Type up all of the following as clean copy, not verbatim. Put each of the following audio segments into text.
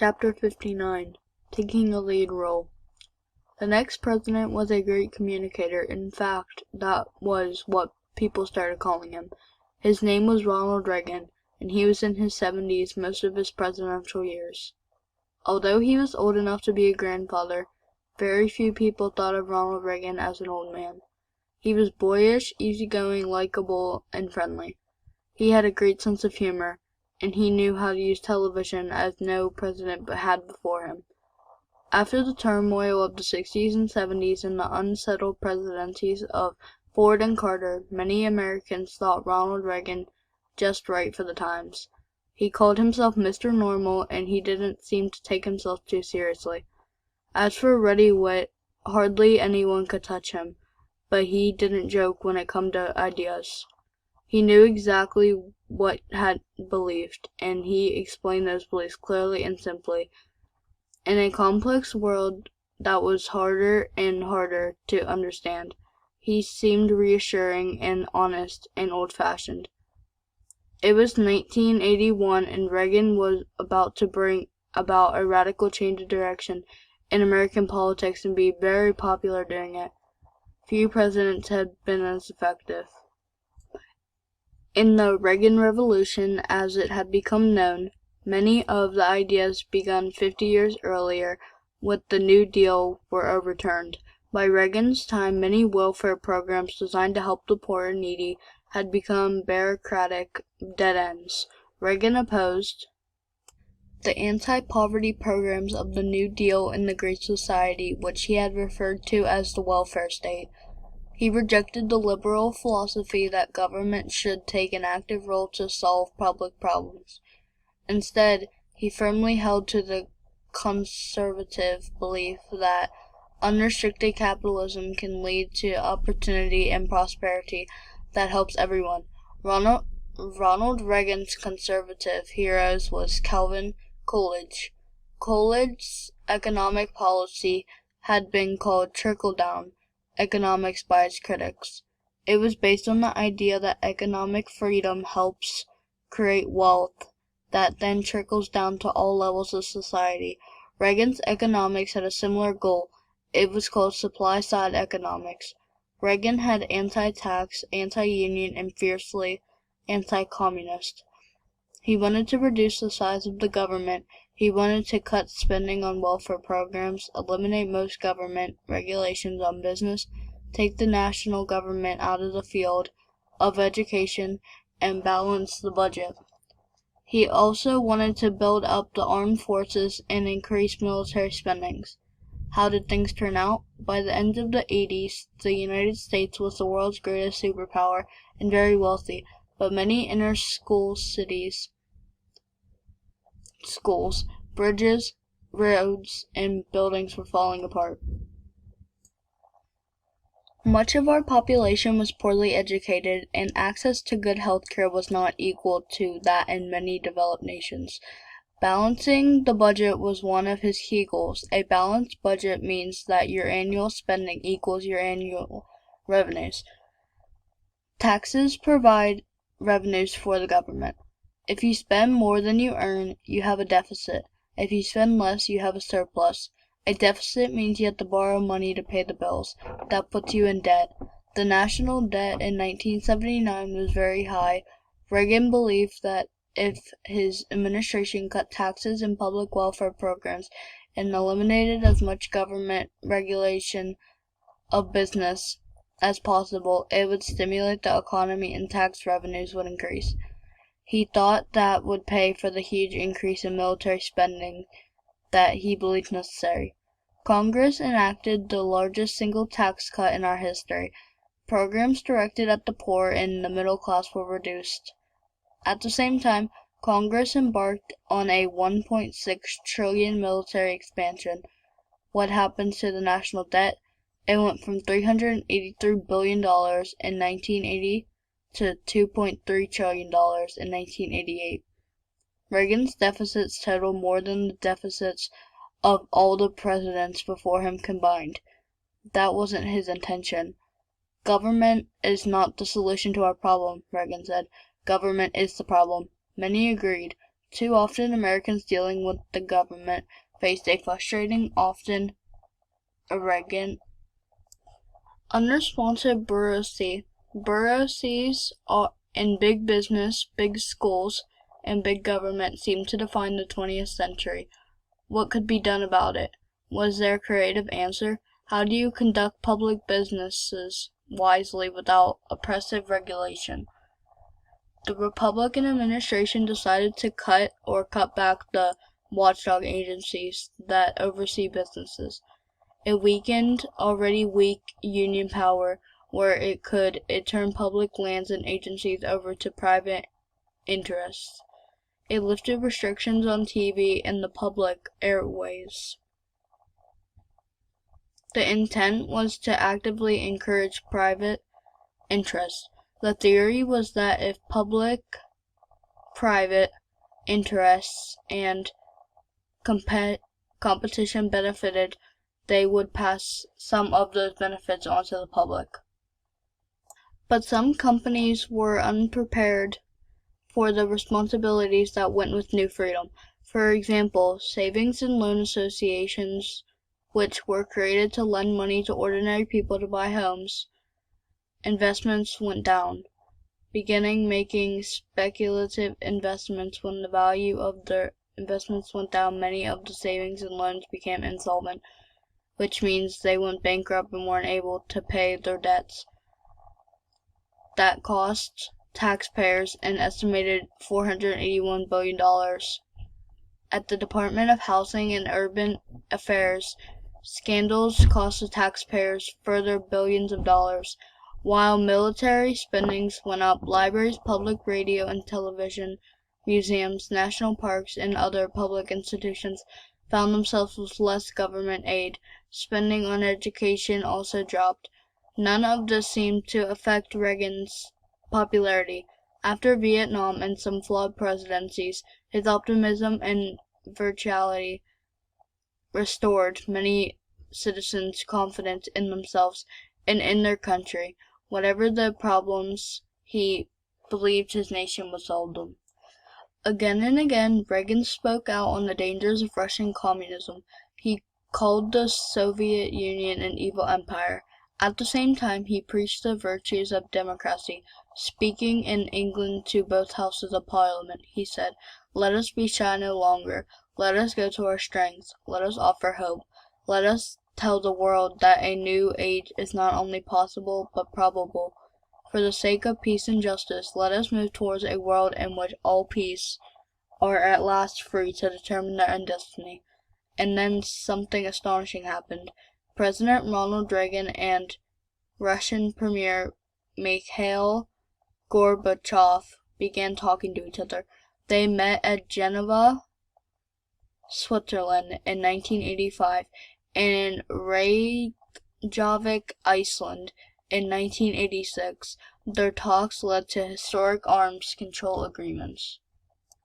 Chapter 59. Taking a Lead Role. The next president was a great communicator. In fact, that was what people started calling him. His name was Ronald Reagan, and he was in his 70s most of his presidential years. Although he was old enough to be a grandfather, very few people thought of Ronald Reagan as an old man. He was boyish, easygoing, likable, and friendly. He had a great sense of humor, and he knew how to use television as no president had before him. After the turmoil of the 60s and 70s and the unsettled presidencies of Ford and Carter, many Americans thought Ronald Reagan just right for the times. He called himself Mr. Normal, and he didn't seem to take himself too seriously. As for ready wit, hardly anyone could touch him, but he didn't joke when it came to ideas. He knew exactly what had believed, and he explained those beliefs clearly and simply. In a complex world that was harder and harder to understand, he seemed reassuring and honest and old-fashioned. It was 1981, and Reagan was about to bring about a radical change of direction in American politics and be very popular doing it. Few presidents had been as effective. In the Reagan Revolution, as it had become known, many of the ideas begun 50 years earlier with the New Deal were overturned. By Reagan's time, many welfare programs designed to help the poor and needy had become bureaucratic dead ends. Reagan opposed the anti-poverty programs of the New Deal and the Great Society, which he had referred to as the welfare state. He rejected the liberal philosophy that government should take an active role to solve public problems. Instead, he firmly held to the conservative belief that unrestricted capitalism can lead to opportunity and prosperity that helps everyone. Ronald Reagan's conservative heroes was Calvin Coolidge. Coolidge's economic policy had been called trickle-down economics by its critics. It was based on the idea that economic freedom helps create wealth that then trickles down to all levels of society. Reagan's economics had a similar goal. It was called supply-side economics. Reagan had anti-tax, anti-union, and fiercely anti-communist. He wanted to reduce the size of the government. He wanted to cut spending on welfare programs, eliminate most government regulations on business, take the national government out of the field of education, and balance the budget. He also wanted to build up the armed forces and increase military spendings. How did things turn out? By the end of the 80s, the United States was the world's greatest superpower and very wealthy, but many inner-school schools, bridges, roads, and buildings were falling apart. Much of our population was poorly educated, and access to good health care was not equal to that in many developed nations. Balancing the budget was one of his key goals. A balanced budget means that your annual spending equals your annual revenues. Taxes provide revenues for the government. If you spend more than you earn, you have a deficit. If you spend less, you have a surplus. A deficit means you have to borrow money to pay the bills. That puts you in debt. The national debt in 1979 was very high. Reagan believed that if his administration cut taxes and public welfare programs and eliminated as much government regulation of business as possible, it would stimulate the economy and tax revenues would increase. He thought that would pay for the huge increase in military spending that he believed necessary. Congress enacted the largest single tax cut in our history. Programs directed at the poor and the middle class were reduced. At the same time, Congress embarked on a $1.6 trillion military expansion. What happened to the national debt? It went from $383 billion in 1980 to $2.3 trillion in 1988. Reagan's deficits total more than the deficits of all the presidents before him combined. That wasn't his intention. Government is not the solution to our problem, Reagan said. Government is the problem. Many agreed. Too often, Americans dealing with the government faced a frustrating, often arrogant, unresponsive bureaucracy. Bureaucracies in big business, big schools, and big government seemed to define the 20th century. What could be done about it? Was there a creative answer? How do you conduct public businesses wisely without oppressive regulation? The Republican administration decided to cut back the watchdog agencies that oversee businesses. It weakened already weak union power where it turned public lands and agencies over to private interests. It lifted restrictions on TV and the public airways. The intent was to actively encourage private interests. The theory was that if public-private interests and competition benefited, they would pass some of those benefits on to the public. But some companies were unprepared for the responsibilities that went with new freedom. For example, savings and loan associations, which were created to lend money to ordinary people to buy homes, investments went down, beginning making speculative investments. When the value of their investments went down, many of the savings and loans became insolvent, which means they went bankrupt and weren't able to pay their debts. That cost taxpayers an estimated $481 billion. At the Department of Housing and Urban Affairs, scandals cost the taxpayers further billions of dollars. While military spendings went up, libraries, public radio and television, museums, national parks, and other public institutions found themselves with less government aid. Spending on education also dropped. None of this seemed to affect Reagan's popularity. After Vietnam and some flawed presidencies, his optimism and virtuality restored many citizens' confidence in themselves and in their country. Whatever the problems, he believed his nation would solve them. Again and again, Reagan spoke out on the dangers of Russian communism. He called the Soviet Union an evil empire. At the same time, he preached the virtues of democracy. Speaking in England to both houses of Parliament, he said, "Let us be shy no longer. Let us go to our strengths. Let us offer hope. Let us tell the world that a new age is not only possible but probable. For the sake of peace and justice, let us move towards a world in which all peace are at last free to determine their own destiny." And then something astonishing happened. President Ronald Reagan and Russian Premier Mikhail Gorbachev began talking to each other. They met at Geneva, Switzerland in 1985, and in Reykjavik, Iceland in 1986. Their talks led to historic arms control agreements.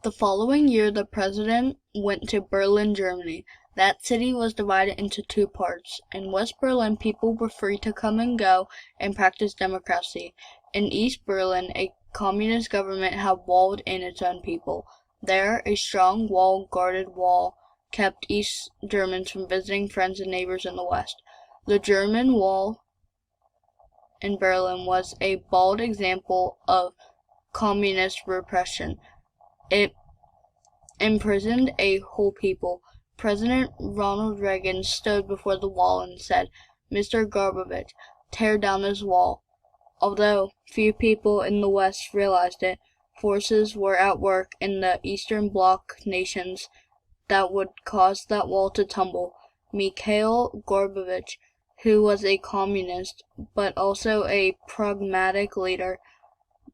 The following year, the president went to Berlin, Germany. That city was divided into two parts. In West Berlin, people were free to come and go and practice democracy. In East Berlin, a communist government had walled in its own people. There, a strong guarded wall kept East Germans from visiting friends and neighbors in the West. The German wall in Berlin was a bald example of communist repression. It imprisoned a whole people. President Ronald Reagan stood before the wall and said, "Mr. Gorbachev, tear down this wall." Although few people in the West realized it, forces were at work in the Eastern Bloc nations that would cause that wall to tumble. Mikhail Gorbachev, who was a communist but also a pragmatic leader,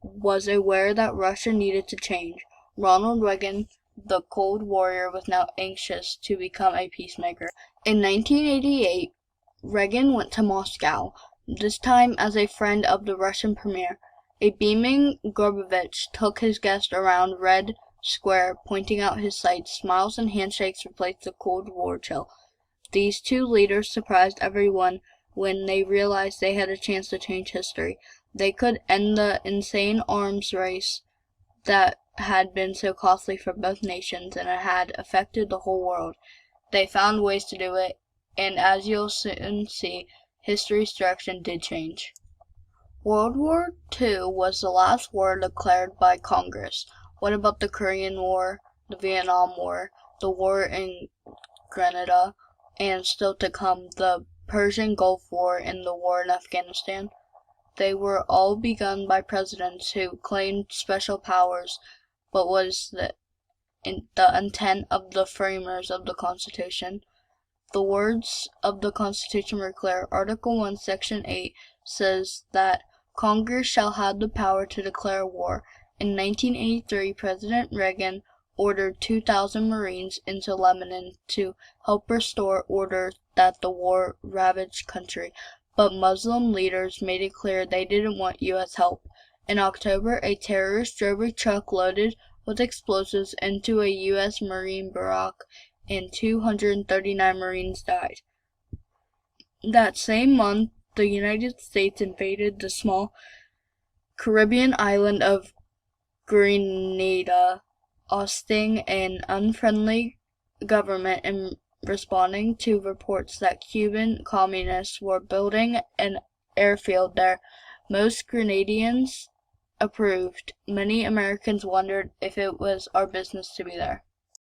was aware that Russia needed to change. Ronald Reagan, the Cold Warrior, was now anxious to become a peacemaker. In 1988, Reagan went to Moscow, this time as a friend of the Russian premier. A beaming Gorbachev took his guest around Red Square, pointing out his sights. Smiles and handshakes replaced the Cold War chill. These two leaders surprised everyone when they realized they had a chance to change history. They could end the insane arms race that had been so costly for both nations, and it had affected the whole world. They found ways to do it, and as you'll soon see, history's direction did change. World War II was the last war declared by Congress. What about the Korean War, the Vietnam War, the war in Grenada, and still to come, the Persian Gulf War and the war in Afghanistan? They were all begun by presidents who claimed special powers, but was the intent of the framers of the Constitution. The words of the Constitution were clear. Article 1, Section 8 says that Congress shall have the power to declare war. In 1983, President Reagan ordered 2,000 Marines into Lebanon to help restore order that the war-ravaged country, but Muslim leaders made it clear they didn't want U.S. help. In October, a terrorist drove a truck loaded with explosives into a U.S. Marine barrack, and 239 Marines died. That same month, the United States invaded the small Caribbean island of Grenada, ousting an unfriendly government and responding to reports that Cuban communists were building an airfield there. Most Grenadians approved. Many Americans wondered if it was our business to be there.